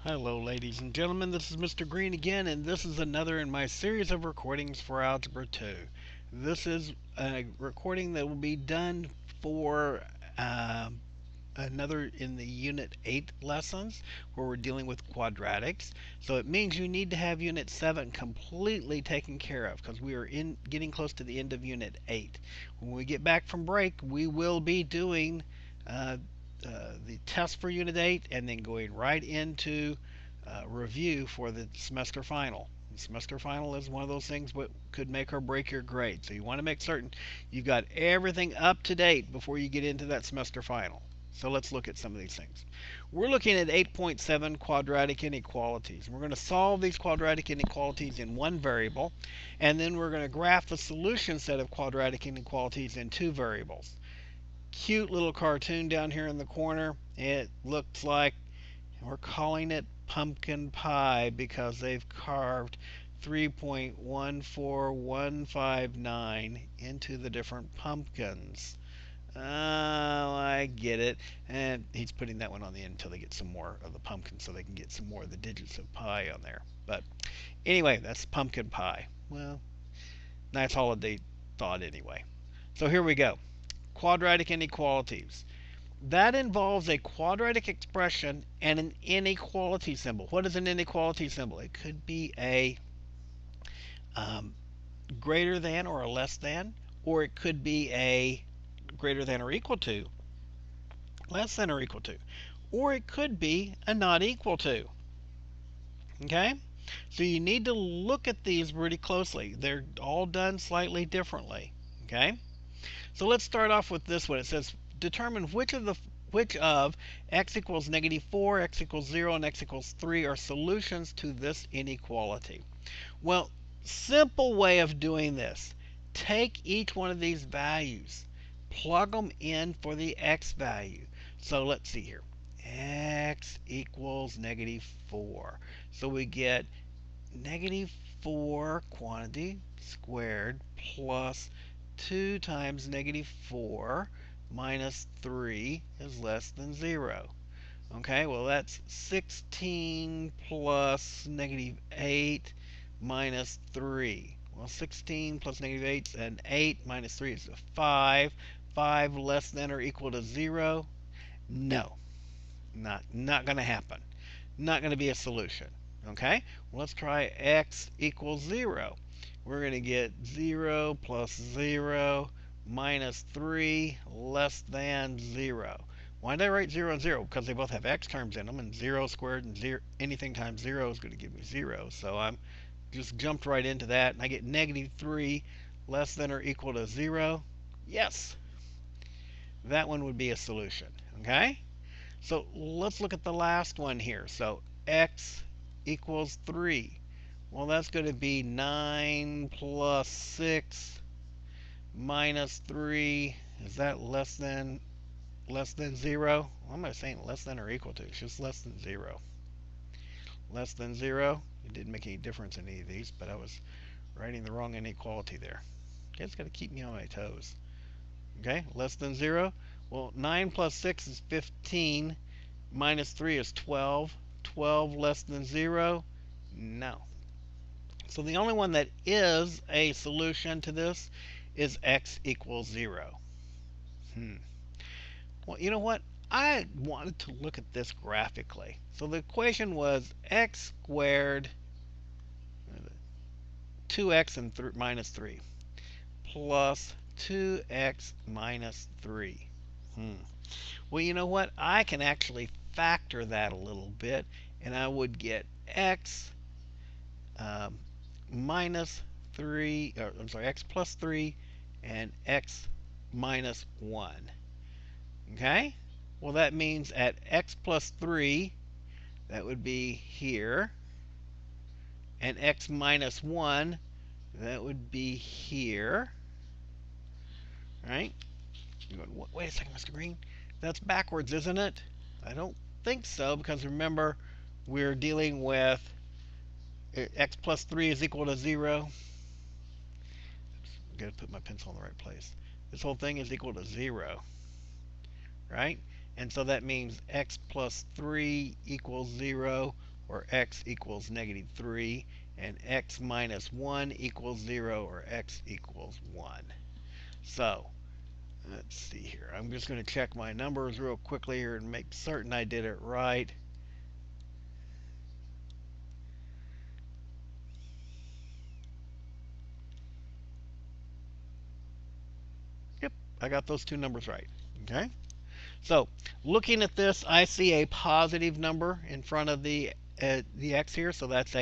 Hello, ladies and gentlemen. This is Mr. Green again, and this is another in my series of recordings for Algebra 2. This is a recording that will be done for another in the Unit 8 lessons where we're dealing with quadratics. So it means you need to have Unit 7 completely taken care of because we are getting close to the end of Unit 8. When we get back from break, we will be doing the test for Unit 8 and then going right into review for the semester final. The semester final is one of those things that could make or break your grade. So you want to make certain you've got everything up to date before you get into that semester final. So let's look at some of these things. We're looking at 8.7 quadratic inequalities. We're going to solve these quadratic inequalities in one variable, and then we're going to graph the solution set of quadratic inequalities in two variables. Cute little cartoon down here in the corner. It looks like we're calling it pumpkin pie because they've carved 3.14159 into the different pumpkins. Oh, I get it. And he's putting that one on the end until they get some more of the pumpkin so they can get some more of the digits of pi on there. But anyway, that's pumpkin pie. Well, nice holiday thought anyway. So here we go. Quadratic inequalities. That involves a quadratic expression and an inequality symbol. What is an inequality symbol? It could be a um, greater than or a less than, or it could be a greater than or equal to, less than or equal to, or it could be a not equal to. Okay? So you need to look at these pretty closely. They're all done slightly differently. Okay? So let's start off with this one. It says determine which of x equals -4, x equals 0, and x equals 3 are solutions to this inequality. Well, simple way of doing this. Take each one of these values, plug them in for the x value. So let's see here. X equals -4. So we get -4 quantity squared plus 2 times -4 minus 3 is less than 0. Okay, well that's 16 plus -8 minus 3. Well, 16 plus -8 is an 8 minus 3 is a 5. 5 less than or equal to 0? No, not going to happen. Not going to be a solution. Okay, well, let's try x equals 0. We're going to get 0 plus 0 minus 3 less than 0. Why did I write 0 and 0? Because they both have x terms in them, and 0 squared and 0, anything times 0 is going to give me 0. So I'm just jumped right into that, and I get -3 less than or equal to 0. Yes, that one would be a solution. Okay? So let's look at the last one here. So x equals 3. Well, that's going to be 9 plus 6 minus 3. Is that less than 0? What am I saying? Less than or equal to? It's just less than 0. Less than 0. It didn't make any difference in any of these, but I was writing the wrong inequality there. Okay, it's got to keep me on my toes. Okay, less than 0. Well, 9 plus 6 is 15. Minus 3 is 12. 12 less than 0? No. So the only one that is a solution to this is x equals 0. Well, you know what? I wanted to look at this graphically. So the equation was x squared 2x and minus 3 plus 2x minus 3. Well, you know what? I can actually factor that a little bit, and I would get x minus 3, or I'm sorry, x plus 3 and x minus 1. Okay? Well, that means at x plus 3, that would be here, and x minus 1, that would be here. Right? You're going, wait a second, Mr. Green. That's backwards, isn't it? I don't think so, because remember, we're dealing with x plus 3 is equal to 0. I've got to put my pencil in the right place. This whole thing is equal to 0, right? And so that means x plus 3 equals 0. or x equals negative 3, and x minus 1 equals 0, or x equals 1. So let's see here. I'm just going to check my numbers real quickly here and make certain I did it right. Yep, I got those two numbers right. Okay. So looking at this, I see a positive number in front of the x here. So that's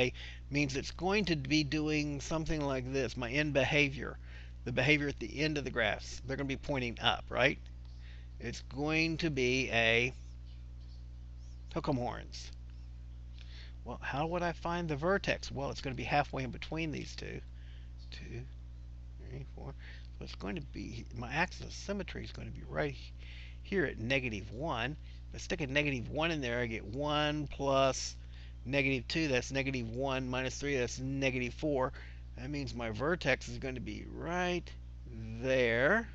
means it's going to be doing something like this. My end behavior, the behavior at the end of the graphs, they're going to be pointing up, right? It's going to be a hook 'em horns. Well, how would I find the vertex? Well, it's going to be halfway in between these two. 2, 3, 4. So it's going to be, my axis of symmetry is going to be right here at negative 1. If I stick a negative 1 in there, I get 1 plus negative 2. That's negative 1 minus 3. That's negative 4. That means my vertex is going to be right there.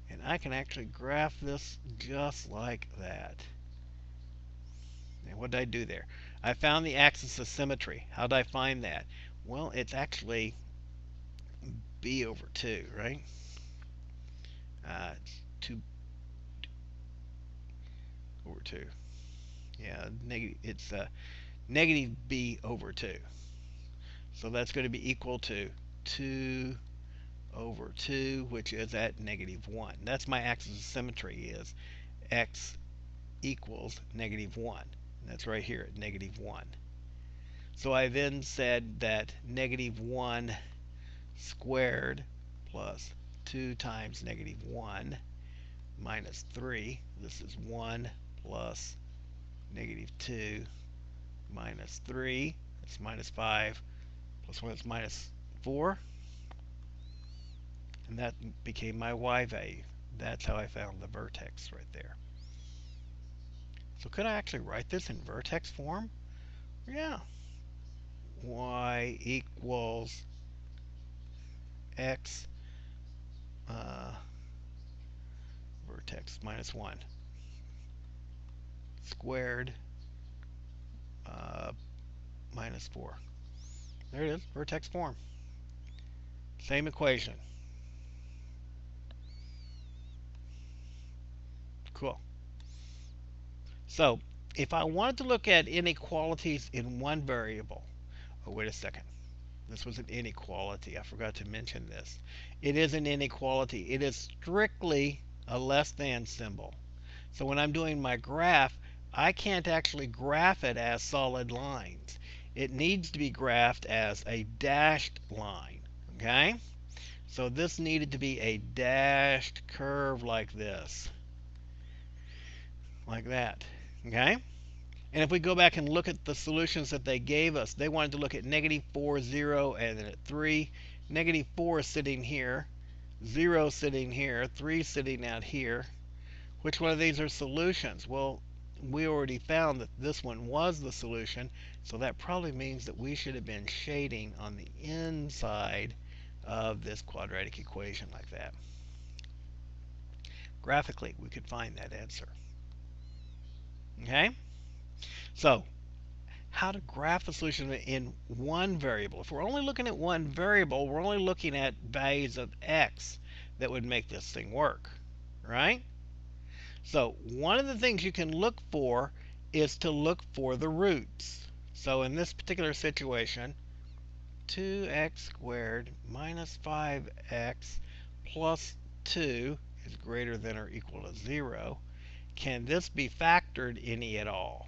And I can actually graph this just like that. And what did I do there? I found the axis of symmetry. How did I find that? Well, it's actually b over 2, right? It's 2 over 2. Yeah, it's negative b over 2. So that's going to be equal to 2 over 2, which is at negative 1. That's my axis of symmetry, is x equals negative 1. And that's right here at negative 1. So I then said that negative 1 squared plus 2 times negative 1 minus 3. This is 1 plus negative 2 minus 3. That's minus 5 plus 1 is minus 4. And that became my y value. That's how I found the vertex right there. So could I actually write this in vertex form? Yeah. Y equals x vertex minus 1 squared minus 4. There it is, vertex form. Same equation. Cool. So if I wanted to look at inequalities in one variable, oh, wait a second. This was an inequality. I forgot to mention this. It is an inequality. It is strictly a less than symbol. So when I'm doing my graph, I can't actually graph it as solid lines. It needs to be graphed as a dashed line. Okay? So this needed to be a dashed curve like this. Like that. Okay? And if we go back and look at the solutions that they gave us, they wanted to look at negative 4, 0, and then at 3. Negative 4 is sitting here, 0 sitting here, 3 sitting out here. Which one of these are solutions? Well, we already found that this one was the solution, so that probably means that we should have been shading on the inside of this quadratic equation like that. Graphically, we could find that answer. Okay? So, how to graph a solution in one variable. If we're only looking at one variable, we're only looking at values of x that would make this thing work, right? So one of the things you can look for is to look for the roots. So in this particular situation, 2x squared minus 5x plus 2 is greater than or equal to 0. Can this be factored any at all?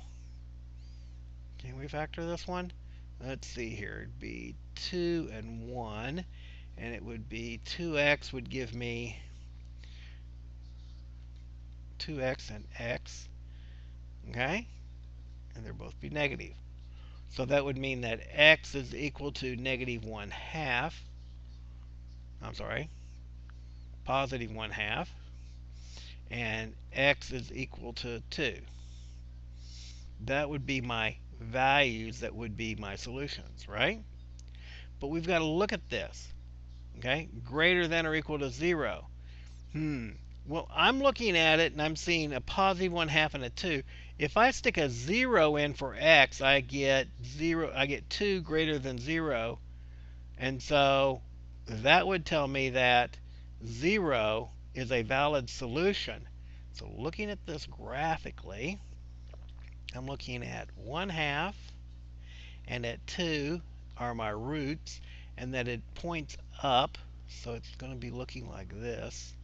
Can we factor this one? Let's see here. It'd be 2 and 1, and it would be 2x would give me 2x and x, okay? And they'll both be negative. So that would mean that x is equal to negative 1/2. I'm sorry, positive 1/2. And x is equal to 2. That would be my values, that would be my solutions, right? But we've got to look at this, okay? Greater than or equal to 0. Well, I'm looking at it and I'm seeing a positive 1/2 and a 2. If I stick a 0 in for x, I get 2 greater than 0. And so that would tell me that 0 is a valid solution. So looking at this graphically, I'm looking at 1/2 and at 2 are my roots, and that it points up, so it's going to be looking like this.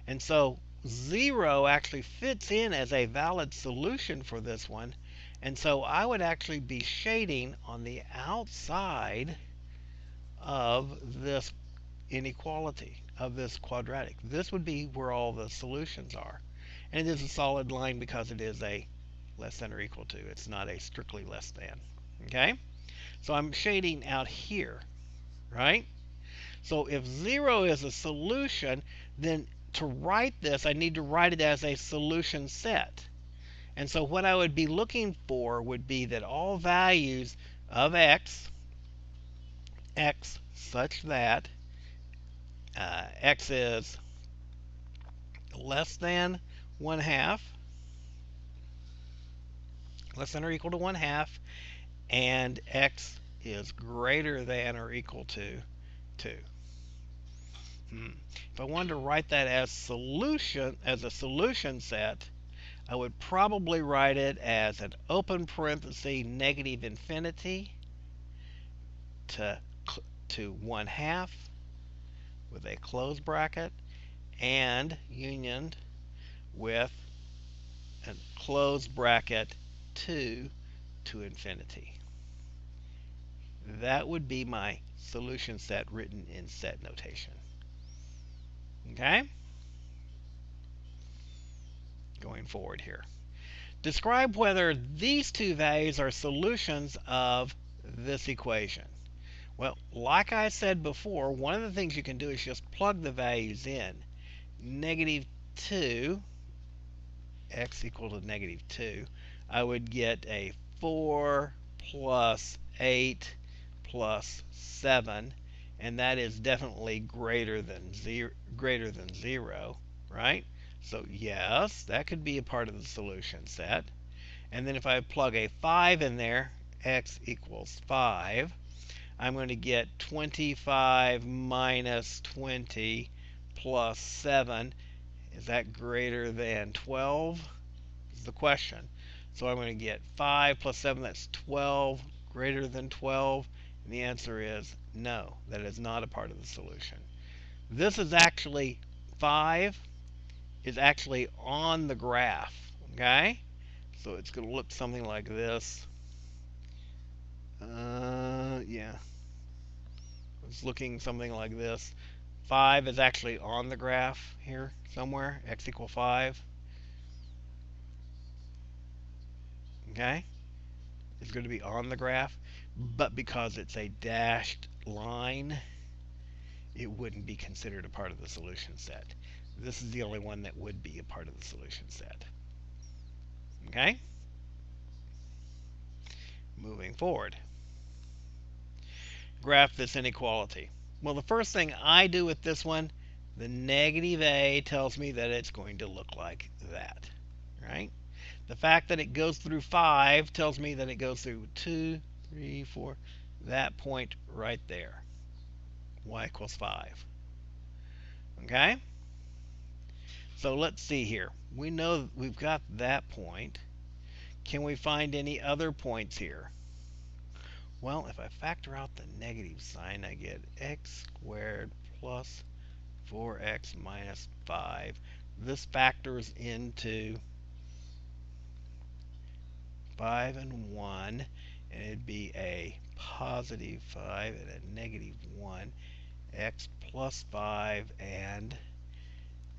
And so 0 actually fits in as a valid solution for this one. And so I would actually be shading on the outside of this inequality, of this quadratic. This would be where all the solutions are. And it is a solid line because it is a less than or equal to. It's not a strictly less than. Okay? So I'm shading out here, right? So if 0 is a solution, then to write this, I need to write it as a solution set. And so what I would be looking for would be that all values of x such that x is less than 1/2, less than or equal to 1/2, and x is greater than or equal to 2. If I wanted to write that as a solution set, I would probably write it as an open parenthesis negative infinity to 1/2 with a close bracket and unioned with a close bracket 2 to infinity. That would be my solution set written in set notation. Okay? Going forward here. Describe whether these two values are solutions of this equation. Well, like I said before, one of the things you can do is just plug the values in. -2, x equal to -2, I would get a 4 plus 8 plus 7, and that is definitely greater than 0, right? So yes, that could be a part of the solution set. And then if I plug a 5 in there, x equals 5, I'm going to get 25 minus 20 plus 7. Is that greater than 12? Is the question. So I'm going to get 5 plus 7, that's 12, greater than 12. And the answer is no, that is not a part of the solution. This is actually 5 is actually on the graph, okay? So it's going to look something like this. Yeah. It's looking something like this. 5 is actually on the graph here somewhere, x equal 5. Okay? It's going to be on the graph, but because it's a dashed line, it wouldn't be considered a part of the solution set. This is the only one that would be a part of the solution set. Okay? Moving forward. Graph this inequality. Well, the first thing I do with this one, the negative a tells me that it's going to look like that, right? The fact that it goes through 5 tells me that it goes through 2, 3, 4, that point right there, y equals 5. Okay? So let's see here. We know we've got that point. Can we find any other points here? Well, if I factor out the negative sign, I get x squared plus 4x minus 5. This factors into 5 and 1, and it'd be a positive 5 and a negative 1, x plus 5 and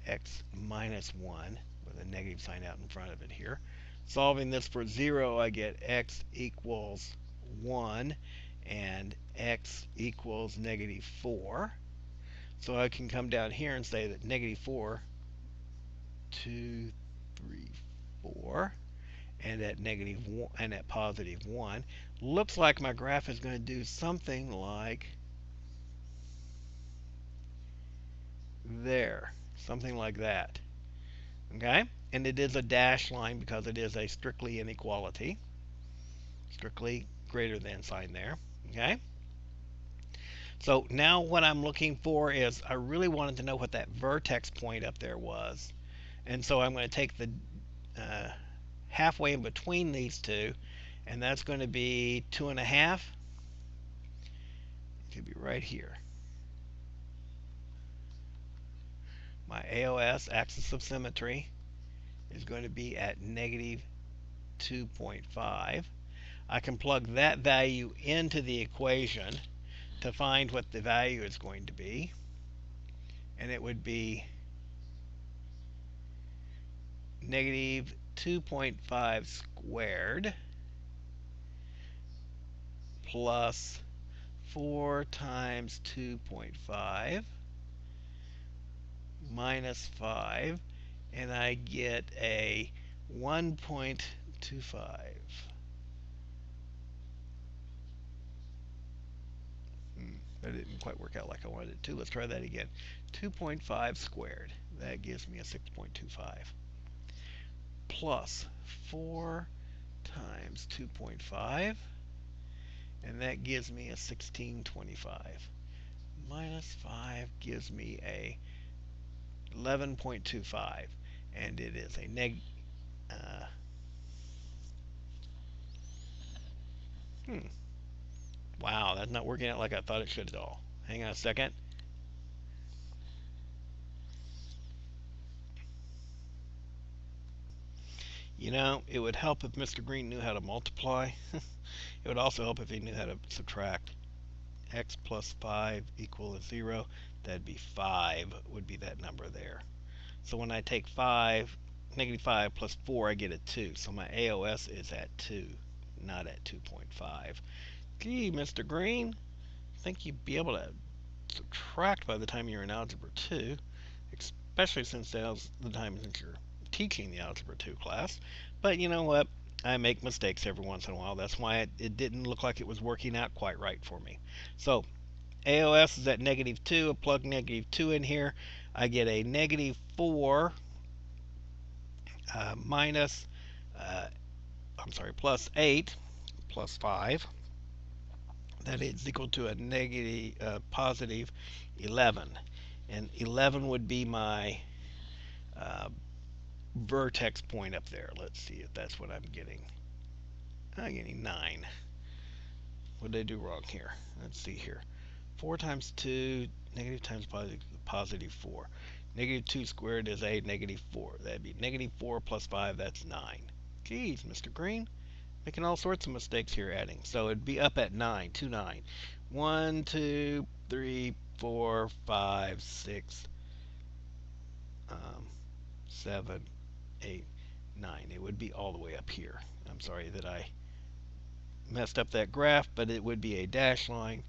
x minus 1 with a negative sign out in front of it here. Solving this for 0, I get x equals 1 and x equals -4. So I can come down here and say that -4, 2, 3, 4, and at -1 and at +1 looks like my graph is going to do something like there, something like that. Okay? And it is a dashed line because it is a strictly inequality. Strictly greater than sign there. Okay? So now what I'm looking for is I really wanted to know what that vertex point up there was. And so I'm going to take the halfway in between these two, and that's going to be 2.5. It could be right here. My AOS, axis of symmetry, is going to be at negative 2.5. I can plug that value into the equation to find what the value is going to be. And it would be negative 2.5 squared plus 4 times 2.5 minus 5, and I get a 1.25. That didn't quite work out like I wanted it to. Let's try that again. 2.5 squared. That gives me a 6.25. Plus 4 times 2.5, and that gives me a 1625. Minus 5 gives me a 11.25, and it is a wow, that's not working out like I thought it should at all. Hang on a second. You know, it would help if Mr. Green knew how to multiply. It would also help if he knew how to subtract. X plus 5 equals 0. That'd be 5 would be that number there. So when I take negative 5 plus 4, I get a 2. So my AOS is at 2, not at 2.5. Gee, Mr. Green, I think you'd be able to subtract by the time you're in Algebra 2, especially since that's the time since you're teaching the Algebra 2 class. But you know what? I make mistakes every once in a while. That's why it didn't look like it was working out quite right for me. So AOS is at negative 2. I plug negative 2 in here. I get a negative 4 minus, plus 8 plus 5. That is equal to a negative, positive 11. And 11 would be my vertex point up there. Let's see if that's what I'm getting. I'm getting 9. What did I do wrong here? Let's see here. 4 times 2, negative times positive 4. Negative 2 squared is a negative 4. That'd be negative 4 plus 5, that's 9. Geez, Mr. Green, making all sorts of mistakes here adding. So it'd be up at 9, 2, 9. 1, 2, 3, 4, 5, 6, 7, 8, 9. It would be all the way up here. I'm sorry that I messed up that graph, but it would be a dashed line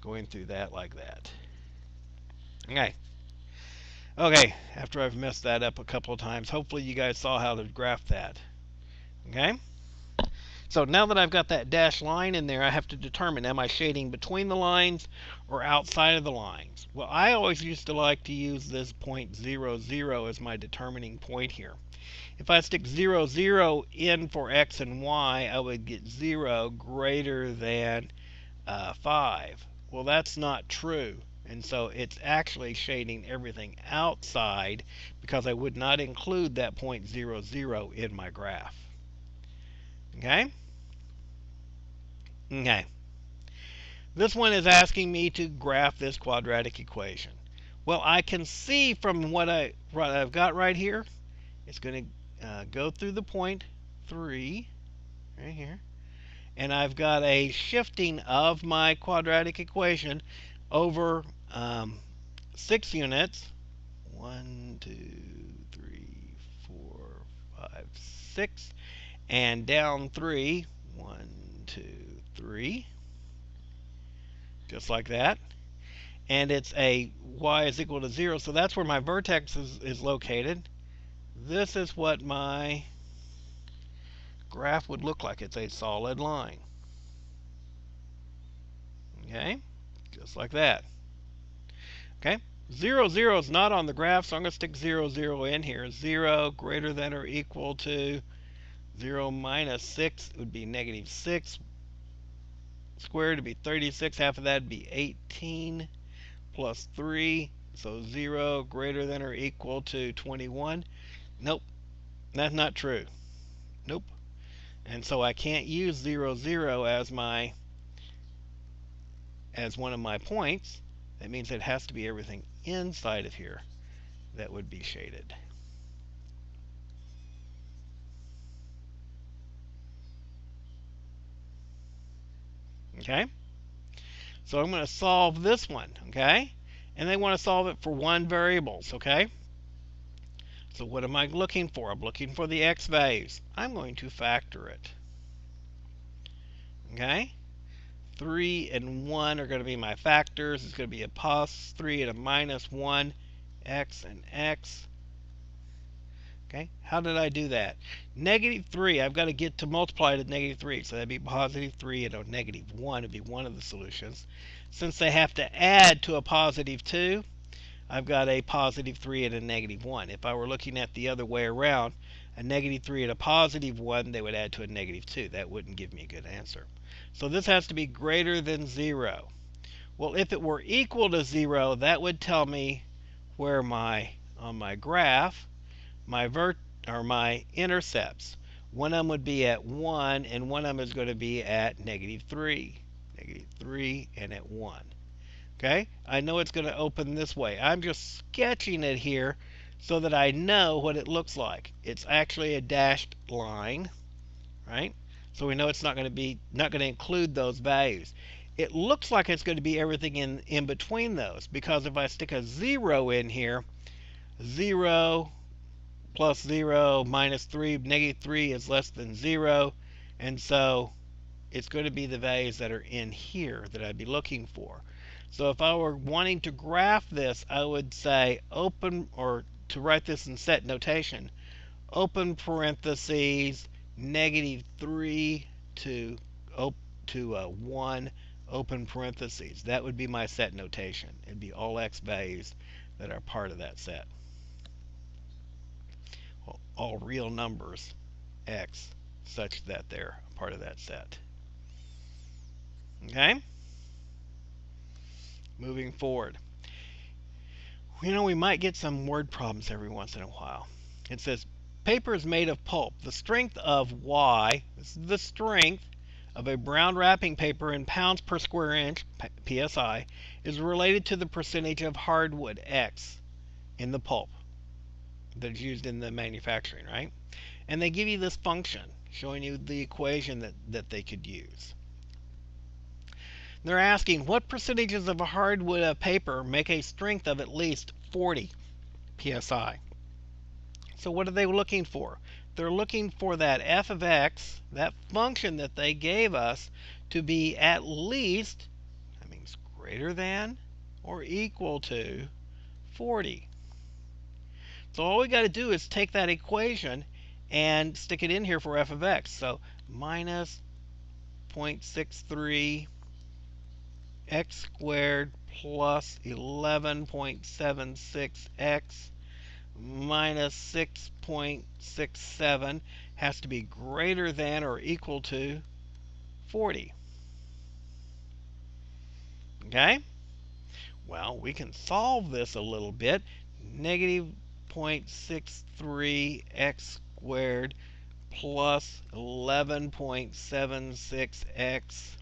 going through that like that. Okay, after I've messed that up a couple of times, hopefully you guys saw how to graph that. Okay? So now that I've got that dashed line in there, I have to determine, am I shading between the lines or outside of the lines? Well, I always used to like to use this point 0, 0 as my determining point here. If I stick 0, 0 in for x and y, I would get 0 greater than 5. Well, that's not true. And so it's actually shading everything outside because I would not include that point 0, 0 in my graph. Okay? Okay. This one is asking me to graph this quadratic equation. Well, I can see from what I've got right here, it's going to go through the point 3 right here. And I've got a shifting of my quadratic equation over 6 units. 1, 2, 3, 4, 5, 6. And down 3. 1, 2, 3. Just like that. And it's a y is equal to 0. So that's where my vertex is located. This is what my graph would look like. It's a solid line. Okay? Just like that. Okay? 0, 0 is not on the graph, so I'm going to stick 0, 0 in here. 0 greater than or equal to 0 minus 6 would be negative 6 squared would be 36. Half of that would be 18 plus 3. So 0 greater than or equal to 21. Nope, that's not true. Nope. And so I can't use 0, 0 as one of my points. That means it has to be everything inside of here that would be shaded. Okay? So I'm going to solve this one, okay? And they want to solve it for one variable, okay? So what am I looking for? I'm looking for the x values. I'm going to factor it. Okay? 3 and 1 are going to be my factors. It's going to be a plus 3 and a minus 1, x and x. Okay, how did I do that? Negative 3, I've got to get to multiply to negative 3. So that'd be positive 3 and a negative 1 would be one of the solutions. Since they have to add to a positive 2, I've got a positive 3 and a negative 1. If I were looking at the other way around, a negative 3 and a positive 1, they would add to a negative 2. That wouldn't give me a good answer. So this has to be greater than 0. Well, if it were equal to 0, that would tell me where on my graph, my intercepts. One of them would be at 1, and one of them is going to be at negative 3. Negative 3 and at 1. Okay, I know it's going to open this way. I'm just sketching it here so that I know what it looks like. It's actually a dashed line, right? So we know it's not going to include those values. It looks like it's going to be everything in between those, because if I stick a 0 in here, 0 plus 0 minus 3, negative 3 is less than 0, and so it's going to be the values that are in here that I'd be looking for. So if I were wanting to graph this, I would say open, or to write this in set notation, open parentheses, negative 3 to 1, open parentheses. That would be my set notation. It'd be all x values that are part of that set. Well, all real numbers x such that they're part of that set. Okay? Moving forward. You know, we might get some word problems every once in a while. It says, paper is made of pulp. The strength of Y, this is the strength of a brown wrapping paper in pounds per square inch, PSI, is related to the percentage of hardwood, X, in the pulp that's used in the manufacturing, right? And they give you this function showing you the equation that they could use. They're asking what percentages of a hardwood paper make a strength of at least 40 psi. So what are they looking for? They're looking for that f of x, that function that they gave us, to be at least, that means greater than or equal to 40. So all we got to do is take that equation and stick it in here for f of x. So minus 0.63 x squared plus 11.76x minus 6.67 has to be greater than or equal to 40. Okay? Well, we can solve this a little bit. Negative 0.63 x squared plus 11.76x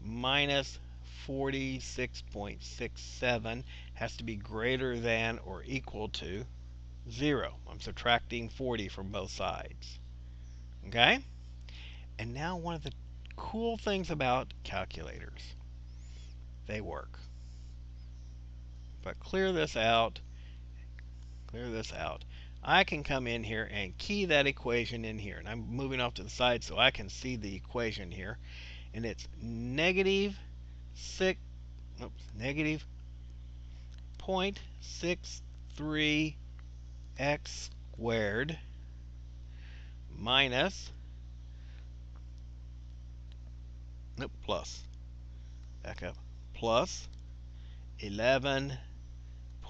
minus 46.67 has to be greater than or equal to 0. I'm subtracting 40 from both sides. Okay? And now one of the cool things about calculators, they work. If I clear this out, I can come in here and key that equation in here. And I'm moving off to the side so I can see the equation here. And it's negative 0.63 x squared minus, plus 11.76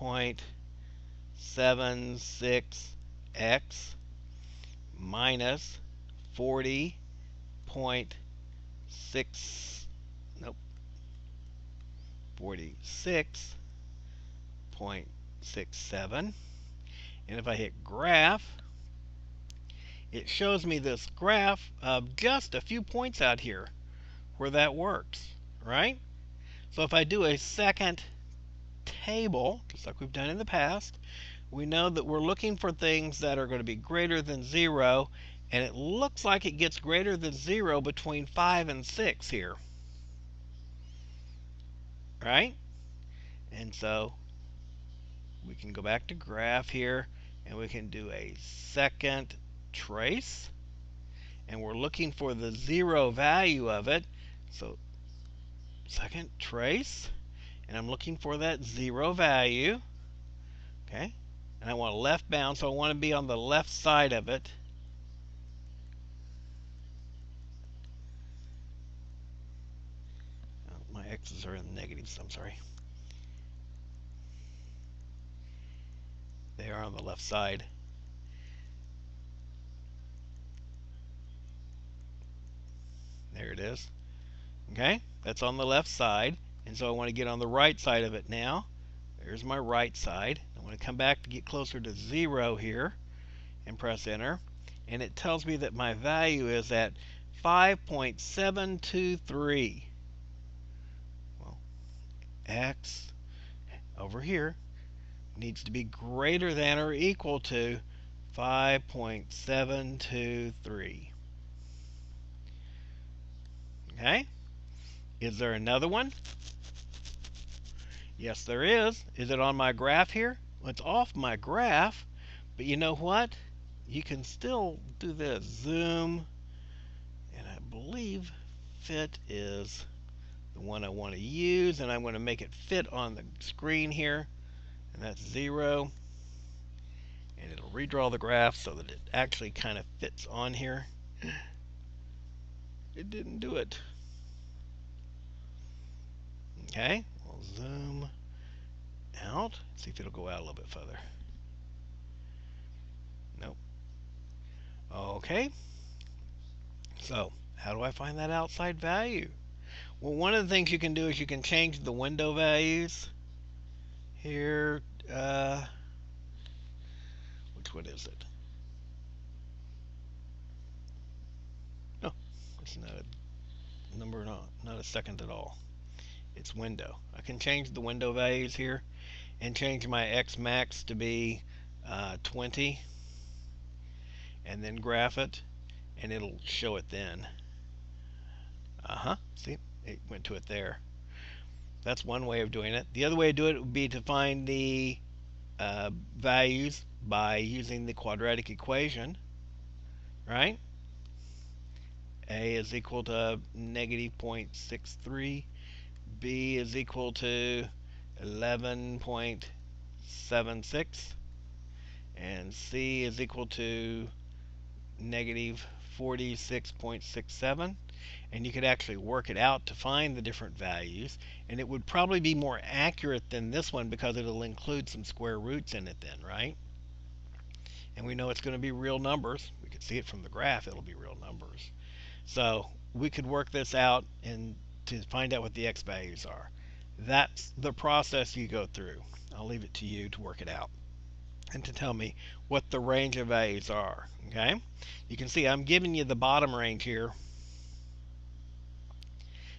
40.76x minus 40.6, nope, 46.67. And if I hit graph, it shows me this graph of just a few points out here where that works, right? So if I do a second table, just like we've done in the past, we know that we're looking for things that are going to be greater than 0, and it looks like it gets greater than 0 between 5 and 6 here, right? And so we can go back to graph here, and we can do a second trace, and we're looking for the 0 value of it. So second trace, and I'm looking for that 0 value. Okay, and I want a left bound, so I want to be on the left side of it. Oh, my x's are in the negatives, I'm sorry. They are on the left side. There it is. Okay, that's on the left side, and so I want to get on the right side of it now. There's my right side. I want to come back to get closer to 0 here and press enter, and it tells me that my value is at 5.723. Well, x over here needs to be greater than or equal to 5.723. Okay? Is there another one? Yes, there is. Is it on my graph here? Well, it's off my graph, but you know what? You can still do this. Zoom, and I believe fit is the one I want to use, and I'm going to make it fit on the screen here, and that's 0. And it'll redraw the graph so that it actually kind of fits on here. It didn't do it. Okay, we'll zoom out. See if it'll go out a little bit further. Nope. Okay. So, how do I find that outside value? Well, one of the things you can do is you can change the window values. Here, which one is it? No, it's not a number, not a second at all. It's window. I can change the window values here and change my X max to be 20, and then graph it, and it'll show it then. See, it went to it there. That's one way of doing it. The other way to do it would be to find the values by using the quadratic equation, right? A is equal to negative 0.63. B is equal to 11.76. And C is equal to negative 46.67. And you could actually work it out to find the different values, and it would probably be more accurate than this one because it'll include some square roots in it then, right? And we know it's going to be real numbers. We could see it from the graph, it'll be real numbers. So we could work this out and to find out what the x values are. That's the process you go through. I'll leave it to you to work it out and to tell me what the range of values are. Okay, you can see I'm giving you the bottom range here.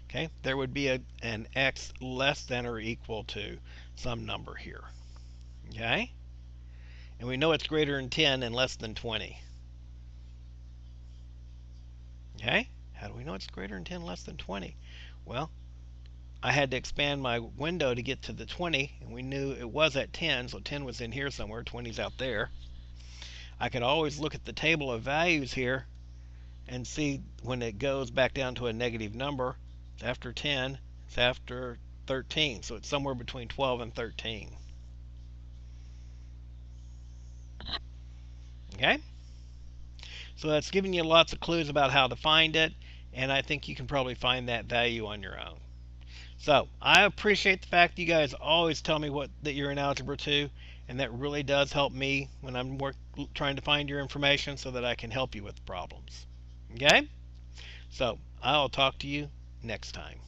Okay, there would be an x less than or equal to some number here. Okay, and we know it's greater than 10 and less than 20. Okay, how do we know it's greater than 10, less than 20? Well, I had to expand my window to get to the 20, and we knew it was at 10, so 10 was in here somewhere, 20's out there. I could always look at the table of values here and see when it goes back down to a negative number. It's after 10, it's after 13, so it's somewhere between 12 and 13. Okay? So that's giving you lots of clues about how to find it, and I think you can probably find that value on your own. So I appreciate the fact that you guys always tell me what that you're in Algebra 2, and that really does help me when I'm trying to find your information so that I can help you with problems. Okay? So I'll talk to you next time.